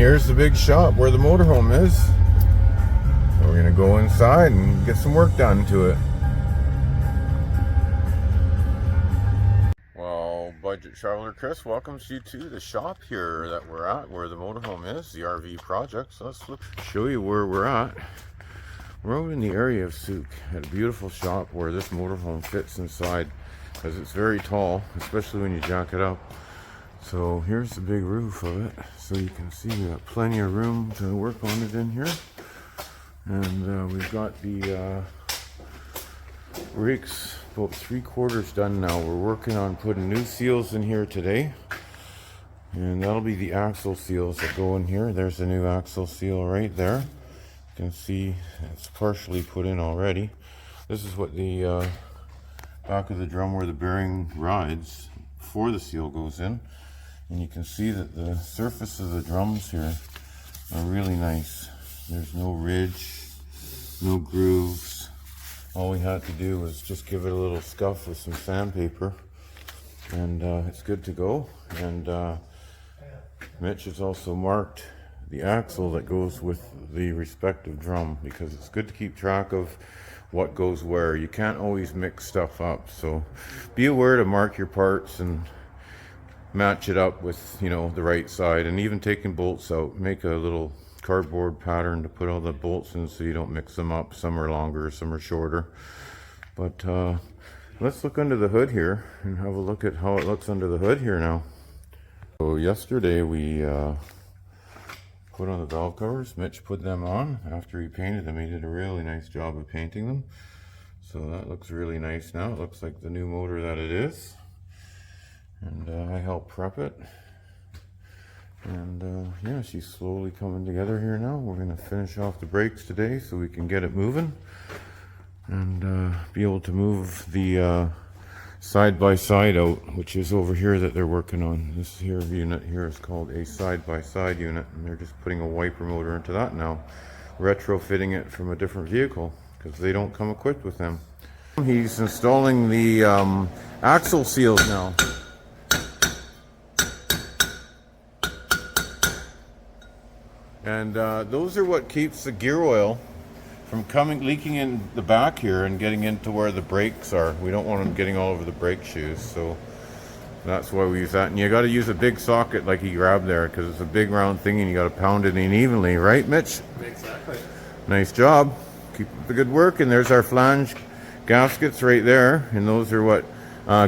here's the big shop where the motorhome is. So we're gonna go inside and get some work done to it. Well, Budget Traveler Chris welcomes you to the shop here that we're at, where the motorhome is, the RV project. So let's show you where we're at. We're over in the area of Souk at a beautiful shop where this motorhome fits inside, because it's very tall, especially when you jack it up. So here's the big roof of it, so you can see we got plenty of room to work on it in here. And we've got the brakes about 3/4 done now. We're working on putting new seals in here today, and that'll be the axle seals that go in here. There's the new axle seal right there. You can see it's partially put in already. This is what the back of the drum where the bearing rides before the seal goes in. And you can see that the surface of the drums here are really nice. There's no ridge, no grooves. All we had to do was just give it a little scuff with some sandpaper, and it's good to go. And Mitch has also marked the axle that goes with the respective drum, because it's good to keep track of what goes where. You can't always mix stuff up, so be aware to mark your parts and match it up with, you know, the right side. And even taking bolts out, make a little cardboard pattern to put all the bolts in so you don't mix them up. Some are longer, some are shorter. But let's look under the hood here and have a look at how it looks under the hood here now. So yesterday we put on the valve covers. Mitch put them on after he painted them. He did a really nice job of painting them, so that looks really nice now. It looks like the new motor that it is. And I helped prep it, and yeah, she's slowly coming together here now. We're going to finish off the brakes today so we can get it moving, and be able to move the side-by-side out, which is over here that they're working on. This here unit here is called a side-by-side unit, and they're just putting a wiper motor into that now, retrofitting it from a different vehicle because they don't come equipped with them. He's installing the axle seals now. And those are what keeps the gear oil from leaking in the back here and getting into where the brakes are. We don't want them getting all over the brake shoes, so that's why we use that. And you got to use a big socket like he grabbed there, because it's a big round thing and you got to pound it in evenly, right, Mitch? Exactly. Nice job. Keep up the good work. And there's our flange gaskets right there, and those are what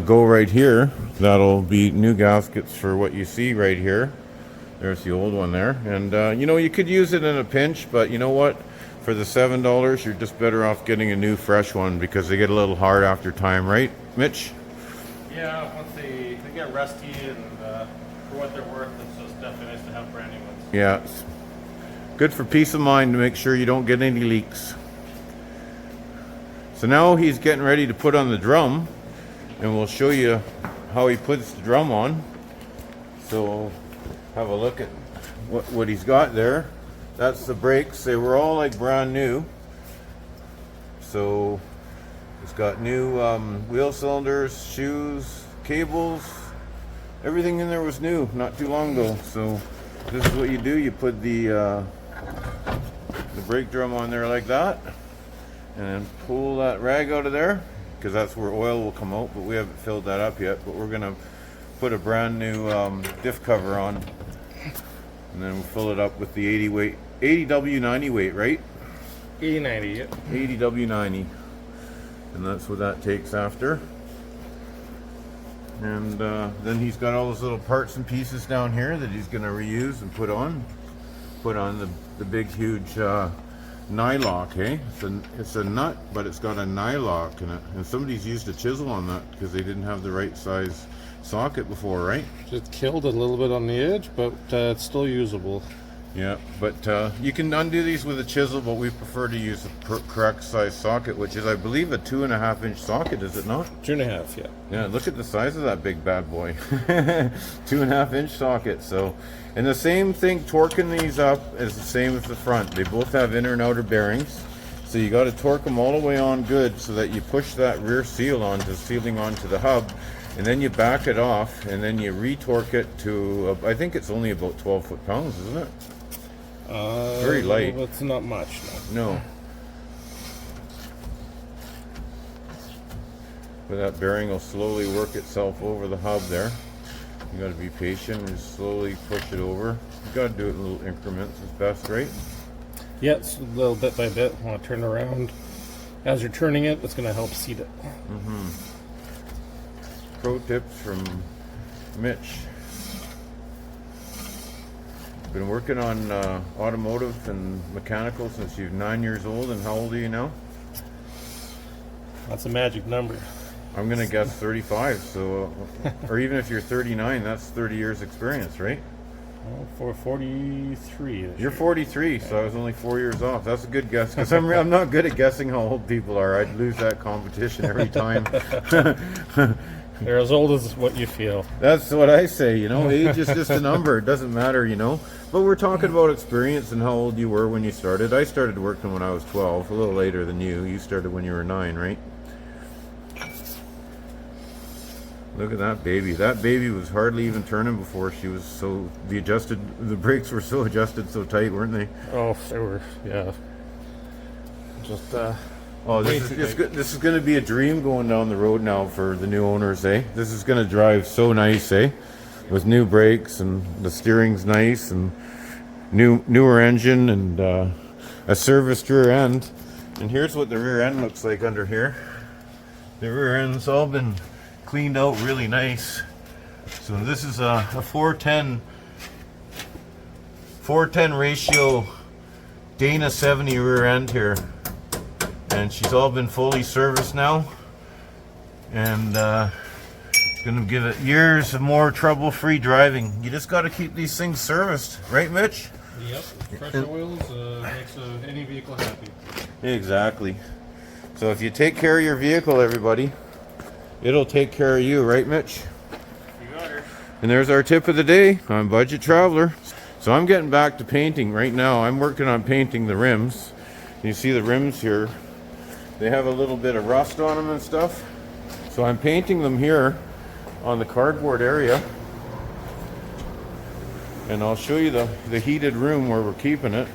go right here. That'll be new gaskets for what you see right here. There's the old one there. And you know, you could use it in a pinch, but you know what? For the $7, you're just better off getting a new fresh one, because they get a little hard after time, right, Mitch? Yeah, once they get rusty, and for what they're worth, it's just definitely nice to have brand new ones. Yeah, it's good for peace of mind to make sure you don't get any leaks. So now he's getting ready to put on the drum, and we'll show you how he puts the drum on. So have a look at what he's got there. That's the brakes. They were all like brand new. So it's got new wheel cylinders, shoes, cables. Everything in there was new not too long ago. So this is what you do. You put the brake drum on there like that, and then pull that rag out of there, because that's where oil will come out, but we haven't filled that up yet. But we're gonna put a brand new diff cover on, and then we'll fill it up with the 80 W90 weight, right? 80/90, yep. 80 W90, and that's what that takes after. And then he's got all those little parts and pieces down here that he's gonna reuse and put on the big huge nylock, hey? It's a nut, but it's got a nylock in it, and somebody's used a chisel on that because they didn't have the right size socket before, right? Just killed it a little bit on the edge, but it's still usable. Yeah, but you can undo these with a chisel, but we prefer to use the correct size socket, which is, I believe, a 2.5 inch socket, is it not? 2.5, yeah. Yeah, look at the size of that big bad boy. 2.5 inch socket. So, and the same thing, torquing these up is the same as the front. They both have inner and outer bearings. So you got to torque them all the way on good, so that you push that rear seal sealing onto the hub, and then you back it off, and then you re-torque it to, I think it's only about 12 foot-pounds, isn't it? Very light. It's not much, no. No. But that bearing will slowly work itself over the hub there. You got to be patient and just slowly push it over. You got to do it in little increments is best, right? Yeah, it's a little bit by bit. Want to turn around. As you're turning it, it's going to help seat it. Pro tips from Mitch. Been working on automotive and mechanical since you're 9 years old. And how old are you now? That's a magic number. I'm gonna guess 35. So, or even if you're 39, that's 30 years experience, right? Well, for 43. You're 43, so I was only 4 years off. That's a good guess because I'm not good at guessing how old people are. I'd lose that competition every time. They're as old as what you feel. That's what I say, you know. Age is just a number. It doesn't matter, you know. But we're talking about experience and how old you were when you started. I started working when I was 12, a little later than you. You started when you were 9, right? Look at that baby. That baby was hardly even turning before she was so the brakes were so adjusted so tight, weren't they? Oh, they were, yeah. Just Oh, this is going to be a dream going down the road now for the new owners, eh? This is going to drive so nice, eh? With new brakes and the steering's nice and newer engine and a serviced rear end. And here's what the rear end looks like under here. The rear end's all been cleaned out really nice. So this is a 410 ratio Dana 70 rear end here. And she's all been fully serviced now. And gonna give it years of more trouble-free driving. You just gotta keep these things serviced, right, Mitch? Yep, pressure oils makes any vehicle happy. Exactly. So if you take care of your vehicle, everybody, it'll take care of you, right, Mitch? You got her. And there's our tip of the day on Budget Traveler. So I'm getting back to painting right now. I'm working on painting the rims. You see the rims here. They have a little bit of rust on them and stuff. So I'm painting them here on the cardboard area. And I'll show you the heated room where we're keeping it.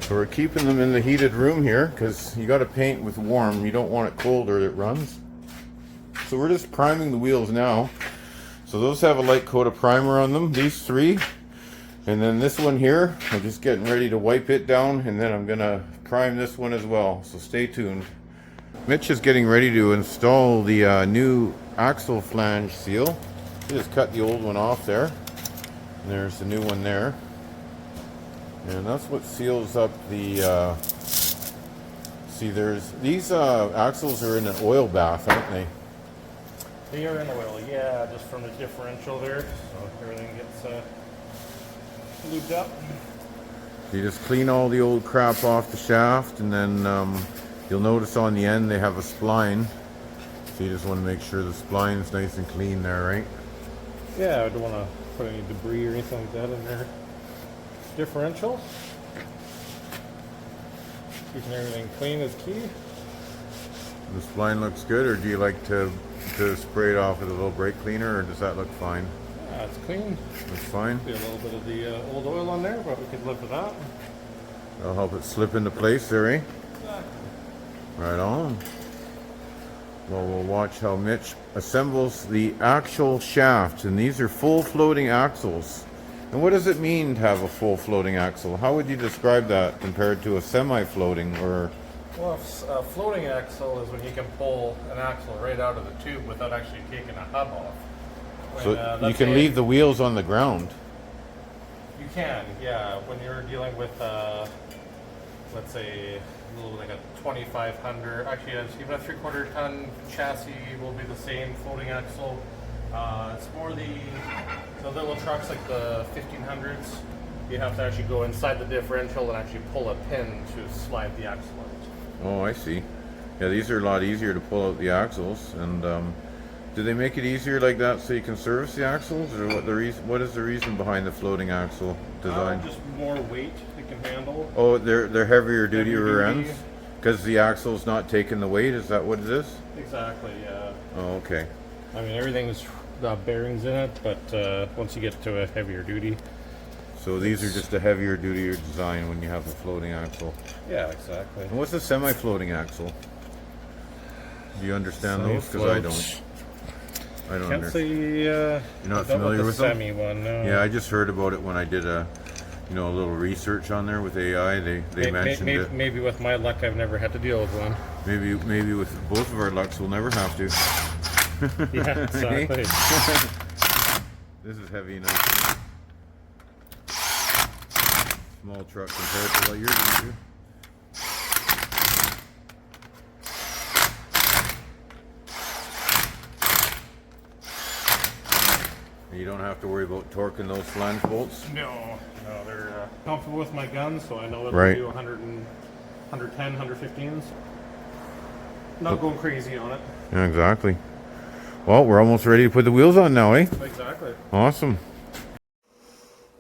So we're keeping them in the heated room here because you got to paint with warm. You don't want it cold or it runs. So we're just priming the wheels now. So those have a light coat of primer on them, these three. And then this one here, I'm just getting ready to wipe it down, and then I'm gonna prime this one as well. So stay tuned. Mitch is getting ready to install the new axle flange seal. He just cut the old one off there. And there's the new one there. And that's what seals up the, see there's, these axles are in an oil bath, aren't they? They are in oil, yeah, just from the differential there. So everything gets lubed up. You just clean all the old crap off the shaft, and then you'll notice on the end they have a spline. So you just want to make sure the spline's nice and clean there, right? Yeah, I don't want to put any debris or anything like that in there. Differential. Keeping everything clean is key. The spline looks good, or do you like to spray it off with a little brake cleaner, or does that look fine? Yeah, it's clean. Looks fine. See a little bit of the old oil on there, but we could live with that. That'll help it slip into place there, eh? Exactly. Right on. Well, we'll watch how Mitch assembles the actual shaft, and these are full floating axles. And what does it mean to have a full floating axle? How would you describe that compared to a semi-floating or? Well, a floating axle is when you can pull an axle right out of the tube without actually taking a hub off. So you can leave the wheels on the ground. You can, yeah. When you're dealing with, let's say, a little like a 2500, actually, even a 3/4 ton chassis will be the same floating axle. It's more the little trucks like the 1500s. You have to actually go inside the differential and actually pull a pin to slide the axle out. Oh, I see. Yeah, these are a lot easier to pull out the axles. And do they make it easier like that so you can service the axles, or what is the reason behind the floating axle design? Just more weight it can handle. Oh, they're heavier duty rear duty. ends because the axle's not taking the weight. Is that what it is? Exactly. Yeah. Oh, okay. I mean, everything's got bearings in it, but once you get to a heavier duty, So these are just a heavier duty design when you have a floating axle. Yeah, exactly. And what's a semi-floating axle? Do you understand those? Because I don't. I don't Can't understand. say. You're not familiar with them? Semi one, no. Yeah, I just heard about it when I did a little research on there with AI. They mentioned it. Maybe with my luck, I've never had to deal with one. Maybe with both of our lucks, we'll never have to. Yeah, exactly. This is heavy enough. Small truck compared to what you're going to do. You don't have to worry about torquing those flange bolts. No, they're comfortable with my gun, so I know it'll Right. do 100 and 110, 115s. Not going crazy on it. Yeah, exactly. Well, we're almost ready to put the wheels on now, eh? Exactly. Awesome.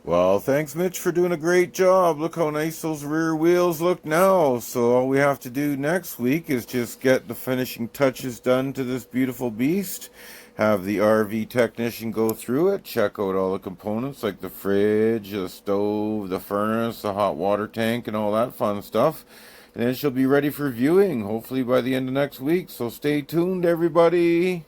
Well, thanks, Mitch, for doing a great job. Look how nice those rear wheels look now. So all we have to do next week is just get the finishing touches done to this beautiful beast. Have the RV technician go through it, check out all the components like the fridge, the stove, the furnace, the hot water tank, and all that fun stuff. And then she'll be ready for viewing, hopefully by the end of next week. So stay tuned, everybody.